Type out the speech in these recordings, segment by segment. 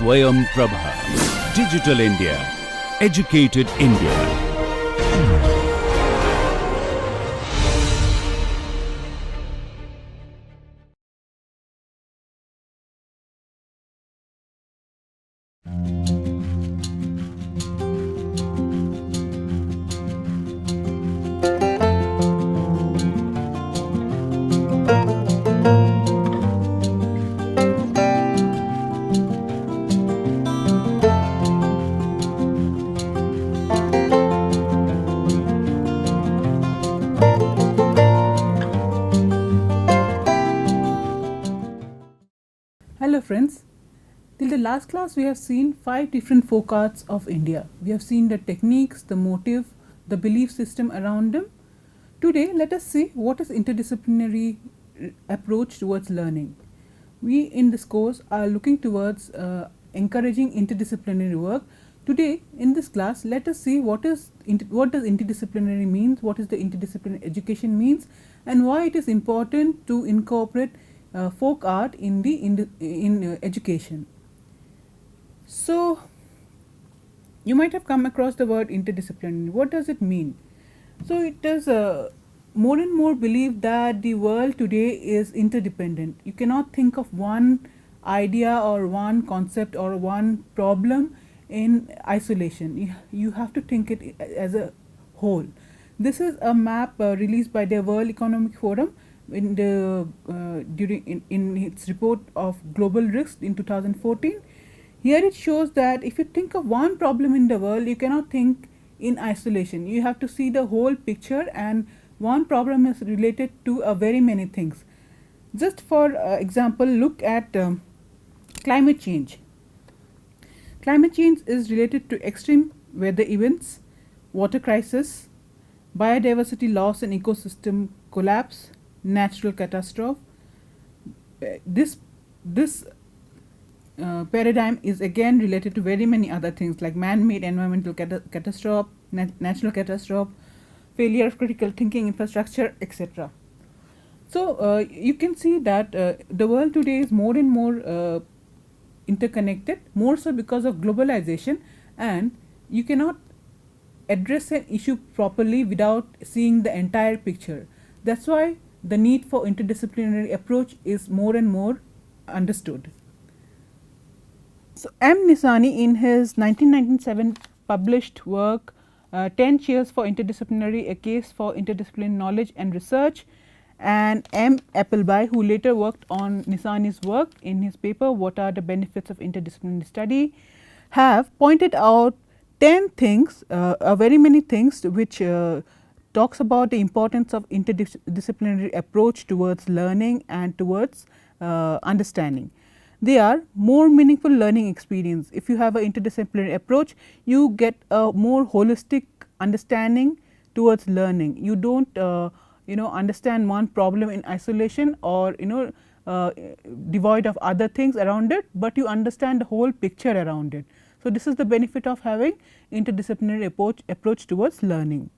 SwayamPrabha. Digital India. Educated India. Hello friends, till the last class we have seen 5 different folk arts of India. We have seen the techniques, the motive, the belief system around them. Today let us see what is interdisciplinary approach towards learning. We in this course are looking towards encouraging interdisciplinary work. Today in this class let us see what does interdisciplinary means, what is the interdisciplinary education means, and why it is important to incorporate folk art in education. So you might have come across the word interdisciplinary. What does it mean? So it does more and more believe that the world today is interdependent. You cannot think of one idea or one concept or one problem in isolation. You have to think it as a whole. This is a map released by the World Economic Forum in its report of global risks in 2014. Here it shows that if you think of one problem in the world, you cannot think in isolation. You have to see the whole picture, and one problem is related to very many things. Just for example, look at climate change. Climate change is related to extreme weather events, water crisis, biodiversity loss and ecosystem collapse, natural catastrophe. This paradigm is again related to very many other things like man-made environmental catastrophe, natural catastrophe, failure of critical thinking infrastructure, etc. So you can see that the world today is more and more interconnected, more so because of globalization, and you cannot address an issue properly without seeing the entire picture. That's why the need for interdisciplinary approach is more and more understood. So M. Nisani in his 1997 published work 10 Cheers for Interdisciplinary, a case for interdisciplinary knowledge and research, and M. Appleby, who later worked on Nisani's work in his paper What are the benefits of interdisciplinary study, have pointed out 10 things, very many things which talks about the importance of interdisciplinary approach towards learning and towards understanding. They are more meaningful learning experience. If you have an interdisciplinary approach, you get a more holistic understanding towards learning. You don't understand one problem in isolation or devoid of other things around it, but you understand the whole picture around it. So this is the benefit of having interdisciplinary approach towards learning.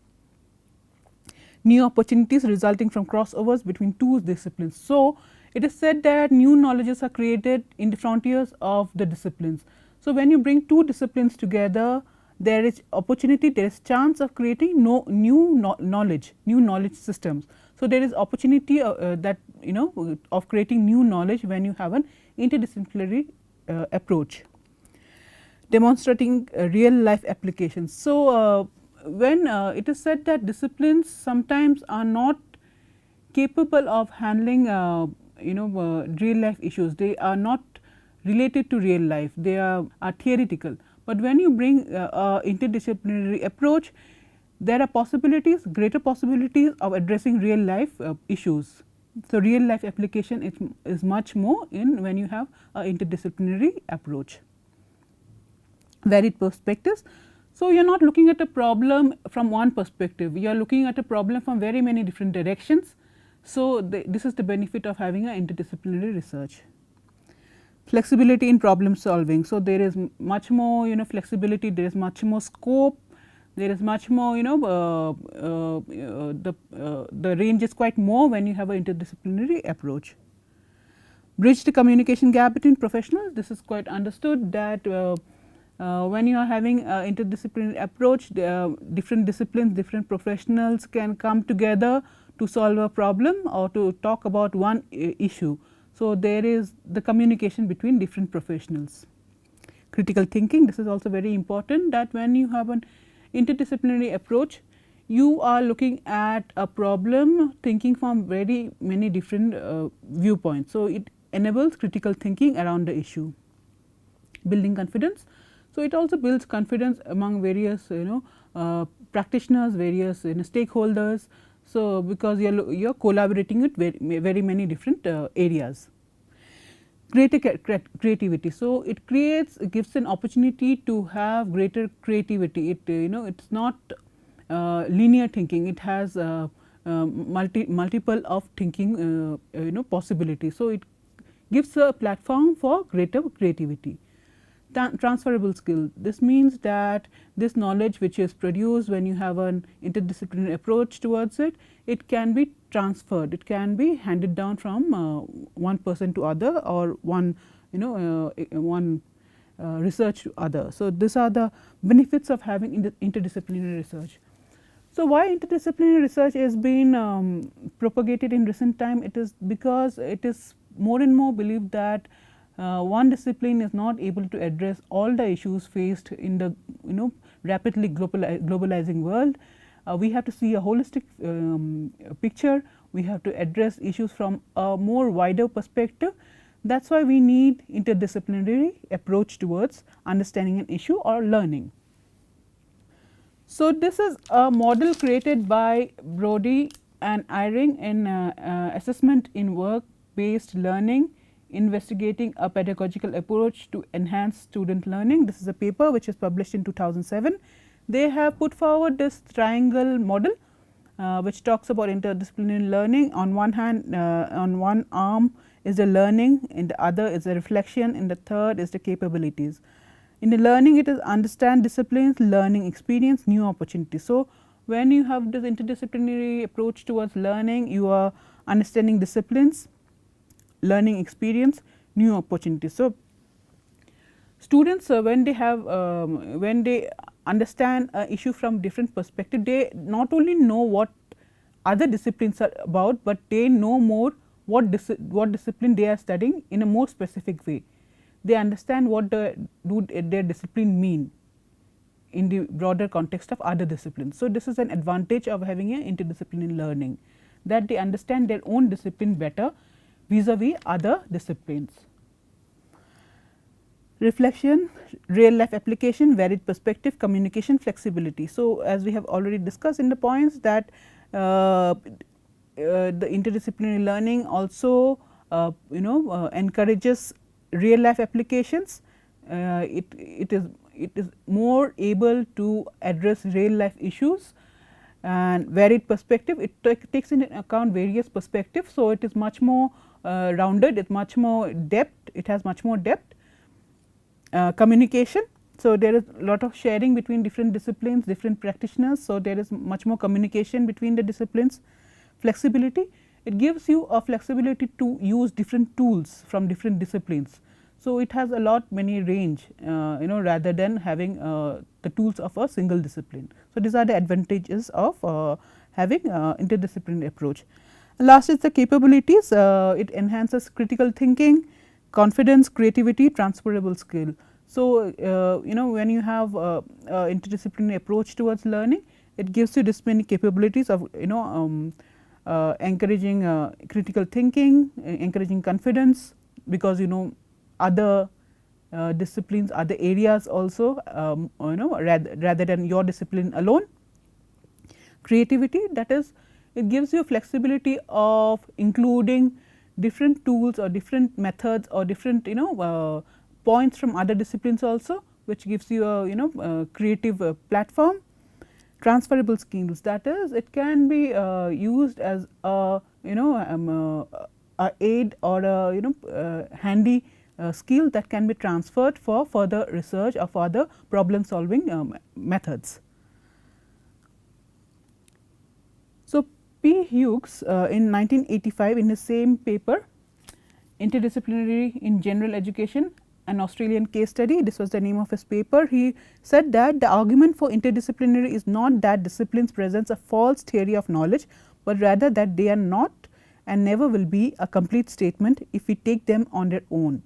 New opportunities resulting from crossovers between two disciplines. So it is said that new knowledges are created in the frontiers of the disciplines. So when you bring two disciplines together, there is opportunity, there is chance of creating new knowledge systems. So there is opportunity of creating new knowledge when you have an interdisciplinary approach. Demonstrating real life applications. So when it is said that disciplines sometimes are not capable of handling real life issues, they are not related to real life, they are theoretical. But when you bring interdisciplinary approach, there are possibilities, greater possibilities of addressing real life issues. So real life application is much more in when you have an interdisciplinary approach. Varied perspectives. So you are not looking at a problem from one perspective, you are looking at a problem from very many different directions. So this is the benefit of having an interdisciplinary research. Flexibility in problem solving. So there is much more flexibility, there is much more scope, there is much more the range is quite more when you have an interdisciplinary approach. Bridge the communication gap between professionals. This is quite understood that when you are having interdisciplinary approach, different disciplines, different professionals can come together to solve a problem or to talk about one issue. So, there is the communication between different professionals. Critical thinking, this is also very important, that when you have an interdisciplinary approach, you are looking at a problem thinking from very many different viewpoints. So, it enables critical thinking around the issue. Building confidence. So, it also builds confidence among various practitioners, various stakeholders. So, because you are collaborating with very many different areas. Greater creativity. So, it gives an opportunity to have greater creativity. It it's not linear thinking, it has multiple of thinking possibilities. So, it gives a platform for greater creativity. Transferable skill. This means that this knowledge which is produced when you have an interdisciplinary approach towards it, it can be transferred, it can be handed down from one person to other, or one research to other. So, these are the benefits of having interdisciplinary research. So, why interdisciplinary research has been propagated in recent time? It is because it is more and more believed that one discipline is not able to address all the issues faced in the rapidly globalizing world. We have to see a holistic picture, we have to address issues from a more wider perspective. That is why we need interdisciplinary approach towards understanding an issue or learning. So, this is a model created by Brody and Eyring in assessment in work based learning, investigating a pedagogical approach to enhance student learning. This is a paper which is published in 2007. They have put forward this triangle model which talks about interdisciplinary learning. On one hand, on one arm is the learning, in the other is the reflection, in the third is the capabilities. In the learning, it is understand disciplines, learning experience, new opportunities. So, when you have this interdisciplinary approach towards learning, you are understanding disciplines, learning experience, new opportunities. So, students when they understand an issue from different perspective, they not only know what other disciplines are about, but they know more what discipline they are studying in a more specific way. They understand what their discipline mean in the broader context of other disciplines. So, this is an advantage of having an interdisciplinary learning, that they understand their own discipline better vis-a-vis other disciplines. Reflection, real life application, varied perspective, communication, flexibility. So, as we have already discussed in the points that the interdisciplinary learning also encourages real life applications. It is more able to address real life issues, and varied perspective, it takes into account various perspectives. So, it is much more rounded, it much more depth, it has much more depth. Communication, so there is a lot of sharing between different disciplines, different practitioners. So, there is much more communication between the disciplines. Flexibility, it gives you a flexibility to use different tools from different disciplines. So, it has a lot many range rather than having the tools of a single discipline. So, these are the advantages of having interdisciplinary approach. Last is the capabilities, it enhances critical thinking, confidence, creativity, transferable skill. So, when you have interdisciplinary approach towards learning, it gives you this many capabilities of encouraging critical thinking, encouraging confidence, because other disciplines, other areas also rather than your discipline alone. Creativity, that is, it gives you flexibility of including different tools or different methods or different points from other disciplines also, which gives you a creative platform. Transferable skills, that is, it can be used as a aid or a handy skill that can be transferred for further research or further problem solving methods. So, P. Hughes in 1985 in the same paper, Interdisciplinary in General Education, an Australian case study. This was the name of his paper. He said that the argument for interdisciplinary is not that disciplines presents a false theory of knowledge, but rather that they are not and never will be a complete statement if we take them on their own.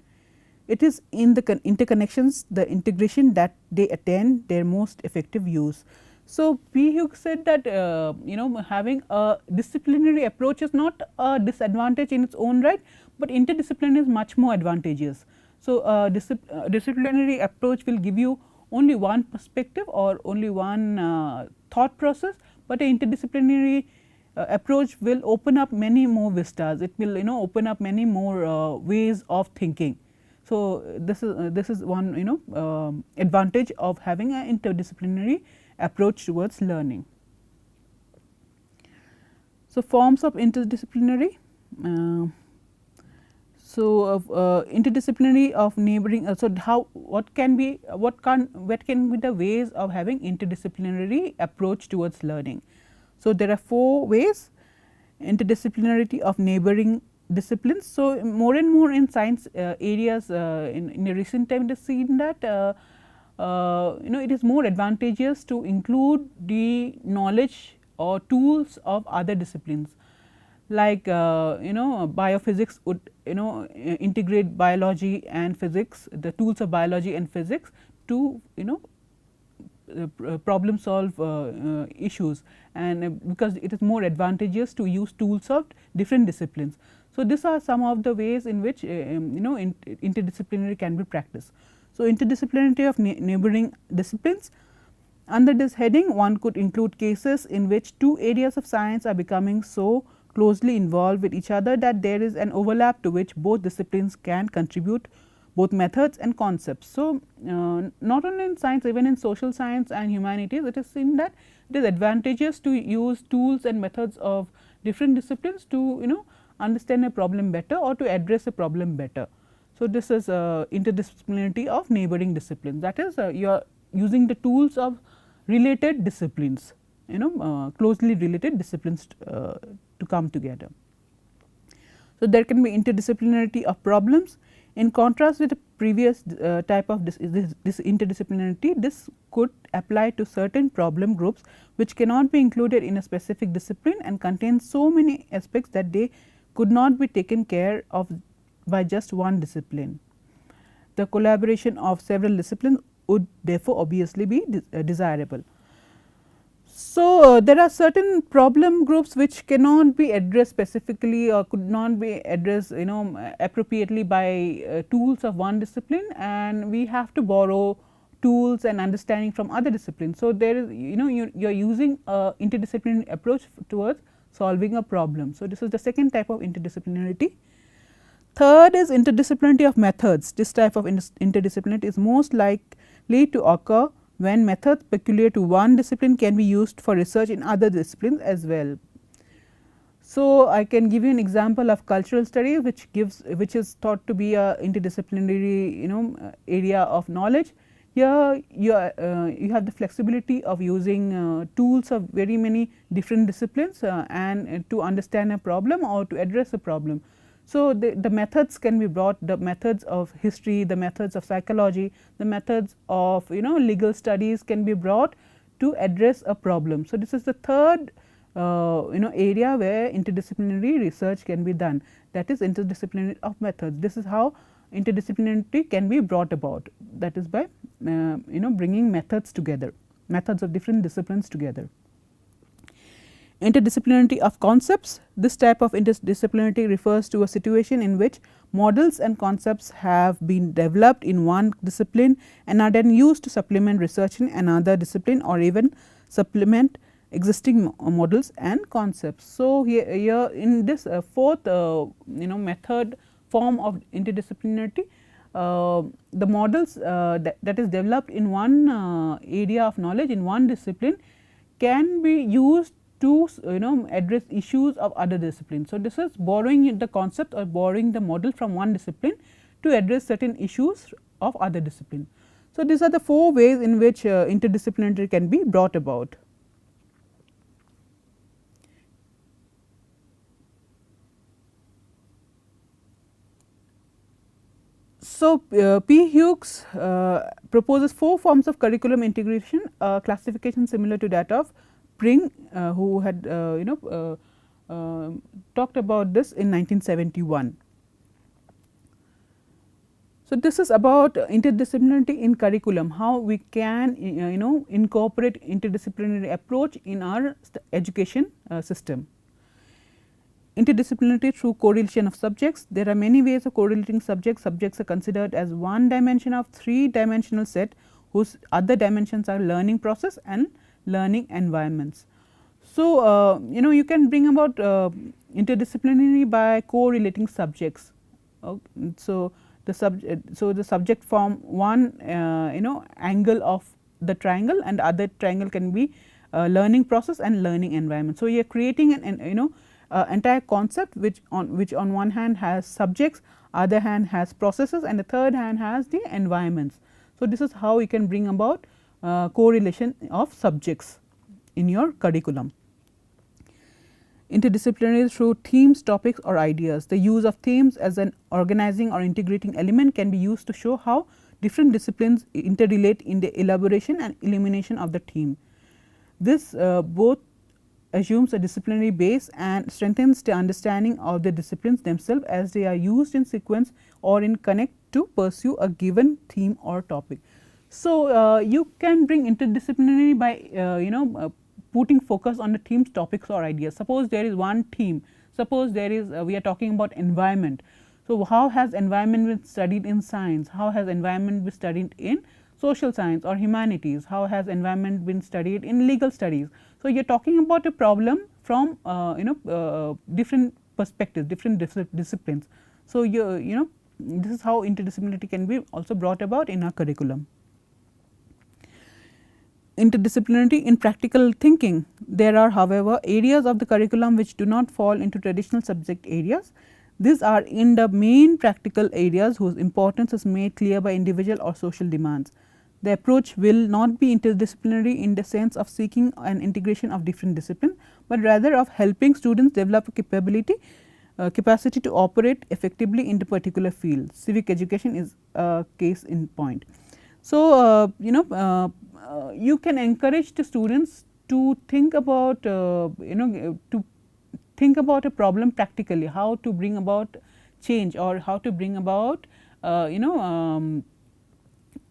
It is in the interconnections, the integration, that they attain their most effective use. So, P. Hughes said that having a disciplinary approach is not a disadvantage in its own right, but interdisciplinary is much more advantageous. So, disciplinary approach will give you only one perspective or only one thought process, but an interdisciplinary approach will open up many more vistas. It will open up many more ways of thinking. So, this is one advantage of having an interdisciplinary approach towards learning. So, forms of interdisciplinary. Interdisciplinary of neighboring. So, what can be the ways of having interdisciplinary approach towards learning? So, there are 4 ways: interdisciplinarity of neighboring disciplines. So, more and more in science areas in a recent time, it is seen that it is more advantageous to include the knowledge or tools of other disciplines, like biophysics would integrate biology and physics, the tools of biology and physics to problem solve issues, and because it is more advantageous to use tools of different disciplines. So, these are some of the ways in which interdisciplinary can be practiced. So, interdisciplinarity of neighboring disciplines. Under this heading, one could include cases in which 2 areas of science are becoming so closely involved with each other that there is an overlap to which both disciplines can contribute both methods and concepts. So, not only in science, even in social science and humanities, it is seen that it is advantageous to use tools and methods of different disciplines to understand a problem better or to address a problem better. So, this is interdisciplinarity of neighboring disciplines, that is you are using the tools of related disciplines, closely related disciplines to come together. So, there can be interdisciplinarity of problems. In contrast with the previous type of this interdisciplinarity, this could apply to certain problem groups which cannot be included in a specific discipline and contain so many aspects that they could not be taken care of by just one discipline. The collaboration of several disciplines would therefore obviously be desirable. So, there are certain problem groups which cannot be addressed specifically or could not be addressed appropriately by tools of one discipline, and we have to borrow tools and understanding from other disciplines. So, there is you are using a interdisciplinary approach towards solving a problem. So, this is the second type of interdisciplinarity. Third is interdisciplinarity of methods. This type of interdisciplinarity is most likely to occur when methods peculiar to one discipline can be used for research in other disciplines as well. So, I can give you an example of cultural studies which is thought to be a interdisciplinary area of knowledge. Here you have the flexibility of using tools of very many different disciplines and to understand a problem or to address a problem. So, the methods can be brought, the methods of history, the methods of psychology, the methods of legal studies can be brought to address a problem. So, this is the third area where interdisciplinary research can be done, that is interdisciplinary of methods. This is how interdisciplinarity can be brought about, that is by bringing methods together, methods of different disciplines together. Interdisciplinarity of concepts. This type of interdisciplinarity refers to a situation in which models and concepts have been developed in one discipline and are then used to supplement research in another discipline or even supplement existing models and concepts. So, here in this fourth method form of interdisciplinarity, the models that is developed in one area of knowledge in one discipline can be used to address issues of other disciplines. So, this is borrowing the concept or borrowing the model from one discipline to address certain issues of other discipline. So, these are the 4 ways in which interdisciplinarity can be brought about. So, P. Hughes proposes 4 forms of curriculum integration, classification similar to that of Pring, who had talked about this in 1971. So, this is about interdisciplinarity in curriculum, how we can incorporate interdisciplinary approach in our education system. Interdisciplinarity through correlation of subjects. There are many ways of correlating subjects. Subjects are considered as one dimension of 3-dimensional set whose other dimensions are learning process and learning environments. So, you can bring about interdisciplinary by correlating subjects. So, the subject form one angle of the triangle, and other triangle can be learning process and learning environment. So, you are creating an entire concept which on one hand has subjects, other hand has processes, and the third hand has the environments. So, this is how you can bring about correlation of subjects in your curriculum. Interdisciplinary through themes, topics or ideas. The use of themes as an organizing or integrating element can be used to show how different disciplines interrelate in the elaboration and illumination of the theme. This both assumes a disciplinary base and strengthens the understanding of the disciplines themselves as they are used in sequence or in connect to pursue a given theme or topic. So, you can bring interdisciplinary by putting focus on the themes, topics or ideas. Suppose there is one theme, suppose there is we are talking about environment. So, how has environment been studied in science, how has environment been studied in social science or humanities, how has environment been studied in legal studies. So, you are talking about a problem from different perspectives, different disciplines. So, this is how interdisciplinarity can be also brought about in our curriculum. Interdisciplinarity in practical thinking. There are, however, areas of the curriculum which do not fall into traditional subject areas. These are in the main practical areas whose importance is made clear by individual or social demands. The approach will not be interdisciplinary in the sense of seeking an integration of different disciplines, but rather of helping students develop a capacity to operate effectively in the particular field. Civic education is a case in point. So, you can encourage the students to think about to think about a problem practically, how to bring about change or how to bring about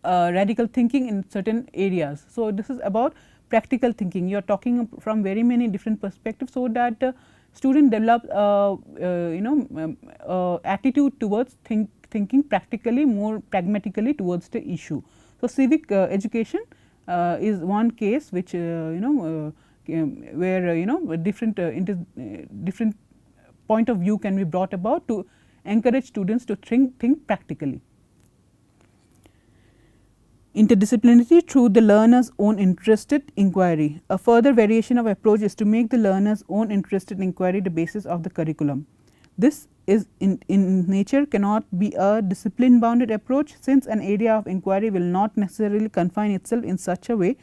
radical thinking in certain areas. So, this is about practical thinking. You are talking from very many different perspectives, so that student develop attitude towards thinking practically, more pragmatically towards the issue. So, civic education is one case which where different point of view can be brought about to encourage students to think practically. Interdisciplinarity through the learner's own interested inquiry. A further variation of approach is to make the learner's own interested inquiry the basis of the curriculum. This is in nature cannot be a discipline bounded approach, since an area of inquiry will not necessarily confine itself in such a way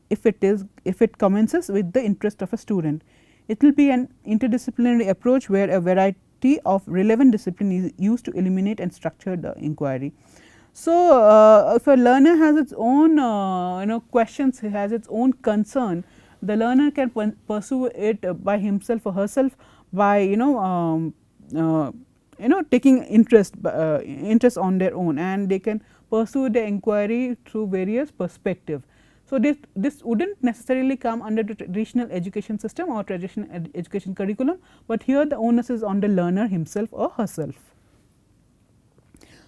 if it commences with the interest of a student. It will be an interdisciplinary approach where a variety of relevant discipline is used to eliminate and structure the inquiry. So, if a learner has its own questions, has its own concern, the learner can pursue it by himself or herself by taking interest on their own, and they can pursue the inquiry through various perspectives. So, this would not necessarily come under the traditional education system or traditional education curriculum, but here the onus is on the learner himself or herself.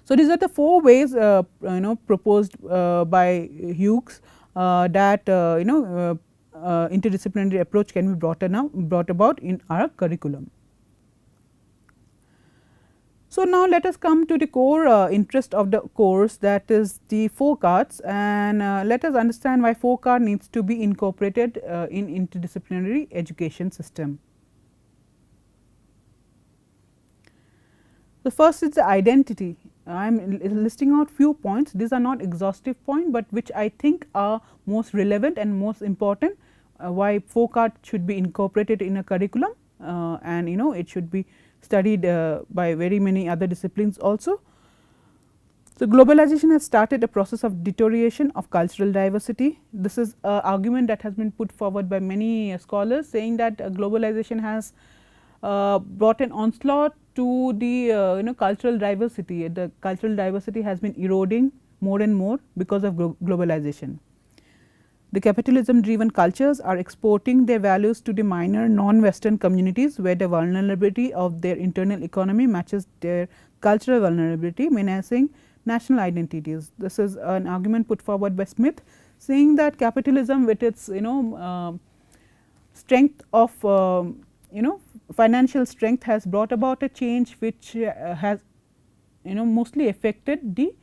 So, these are the 4 ways proposed by Hughes that interdisciplinary approach can be brought about in our curriculum. So, now let us come to the core interest of the course, that is the 4 cards, and let us understand why 4 card needs to be incorporated in interdisciplinary education system. The first is the identity. I am listing out few points. These are not exhaustive points, but which I think are most relevant and most important, why 4 card should be incorporated in a curriculum, and it should be studied by very many other disciplines also. So, globalization has started a process of deterioration of cultural diversity. This is an argument that has been put forward by many scholars, saying that globalization has brought an onslaught to the cultural diversity. The cultural diversity has been eroding more and more because of globalization. The capitalism driven cultures are exporting their values to the minor non-Western communities, where the vulnerability of their internal economy matches their cultural vulnerability, menacing national identities. This is an argument put forward by Smith, saying that capitalism, with its strength of financial strength, has brought about a change which has mostly affected the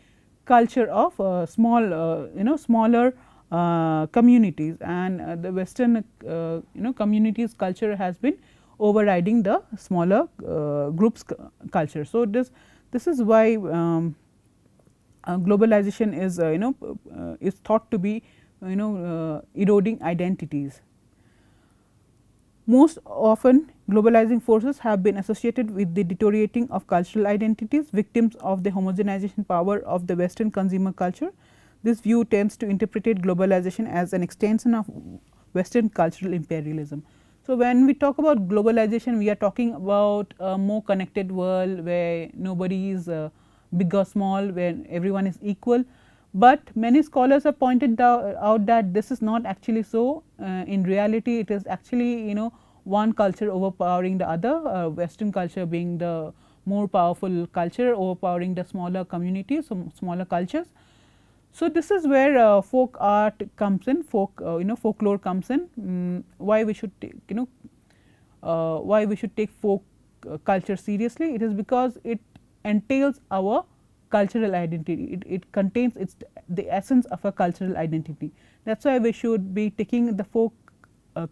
culture of smaller communities, and the Western communities culture has been overriding the smaller groups culture. So, this is why globalization is thought to be eroding identities. Most often globalizing forces have been associated with the deteriorating of cultural identities, victims of the homogenization power of the Western consumer culture. This view tends to interpret globalization as an extension of Western cultural imperialism. So, when we talk about globalization, we are talking about a more connected world where nobody is big or small, where everyone is equal. But many scholars have pointed out that this is not actually so. In reality, it is actually one culture overpowering the other, Western culture being the more powerful culture, overpowering the smaller communities, smaller cultures. So, this is where folk art comes in, folklore comes in. Why we should take why we should take folk culture seriously? It is because it entails our cultural identity. It contains the essence of a cultural identity. That is why we should be taking the folk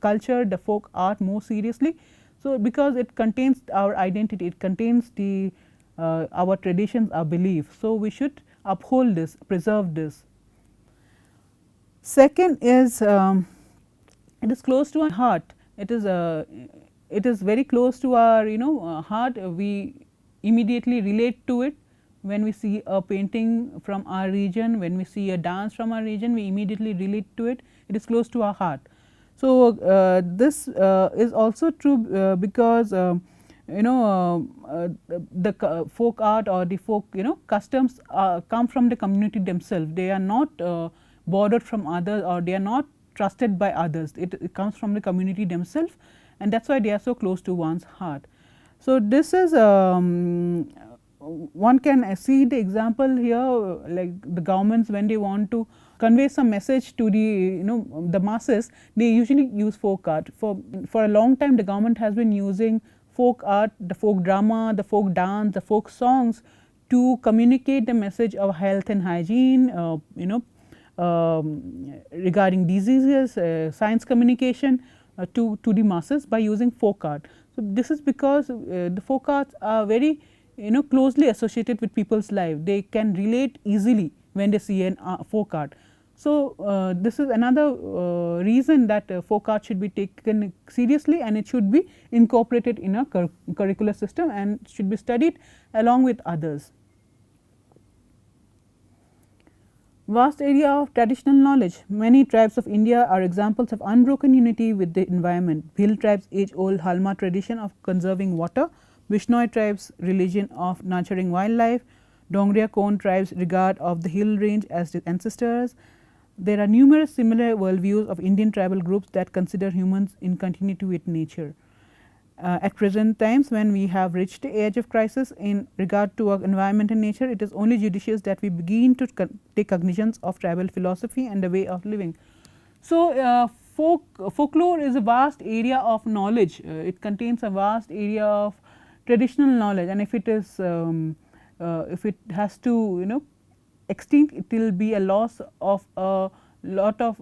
culture, the folk art more seriously. So, because it contains our identity, it contains the our traditions, our beliefs. So, we should uphold this, preserve this. Second is it is close to our heart. It is very close to our heart. We immediately relate to it. When we see a painting from our region, when we see a dance from our region, we immediately relate to it. It is close to our heart. So, this is also true because the folk art or the folk customs come from the community themselves. They are not borrowed from others, or they are not trusted by others. It comes from the community themselves, and that is why they are so close to one's heart. So, this is one can see the example here, like the governments, when they want to convey some message to the the masses, they usually use folk art. For a long time, the government has been using folk art, the folk drama, the folk dance, the folk songs to communicate the message of health and hygiene, regarding diseases, science communication to the masses by using folk art. So, this is because the folk arts are very closely associated with people's life. They can relate easily when they see an folk art. So, this is another reason that folk art should be taken seriously, and it should be incorporated in a curricular system and should be studied along with others. Vast area of traditional knowledge. Many tribes of India are examples of unbroken unity with the environment. Bhil tribes' age-old Halma tradition of conserving water, Bishnoi tribes' religion of nurturing wildlife, Dongria Kon tribes' regard of the hill range as the ancestors. There are numerous similar worldviews of Indian tribal groups that consider humans in continuity with nature. At present times, when we have reached the age of crisis in regard to our environment and nature, it is only judicious that we begin to take cognizance of tribal philosophy and the way of living. So, folklore is a vast area of knowledge. It contains a vast area of traditional knowledge, and if it is if it has to extinct, it will be a loss of a lot of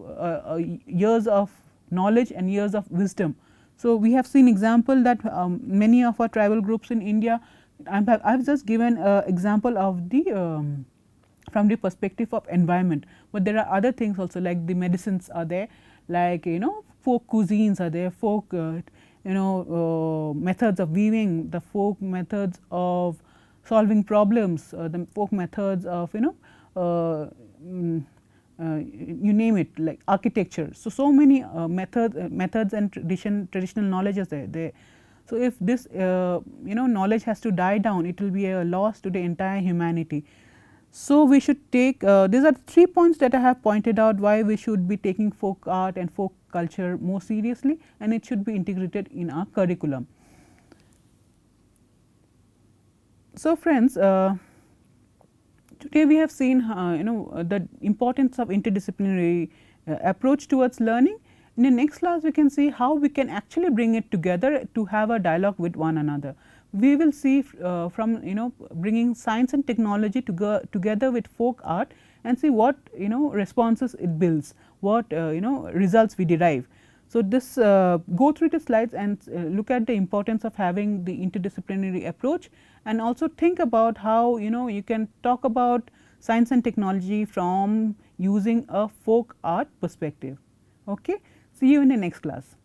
years of knowledge and years of wisdom. So, we have seen example that many of our tribal groups in India, I have just given an example of the from the perspective of environment, but there are other things also, like the medicines are there, like folk cuisines are there, folk methods of weaving, the folk methods of solving problems, the folk methods of you name it, like architecture. So many methods and traditional knowledge is there. So if this knowledge has to die down, it will be a loss to the entire humanity. So we should take these are 3 points that I have pointed out why we should be taking folk art and folk culture more seriously, and it should be integrated in our curriculum. So friends, today we have seen the importance of interdisciplinary approach towards learning. In the next class, we can see how we can actually bring it together to have a dialogue with one another. We will see from bringing science and technology together with folk art, and see what responses it builds, what results we derive. So this go through the slides and look at the importance of having the interdisciplinary approach, and also think about how you can talk about science and technology from using a folk art perspective. Okay. See you in the next class.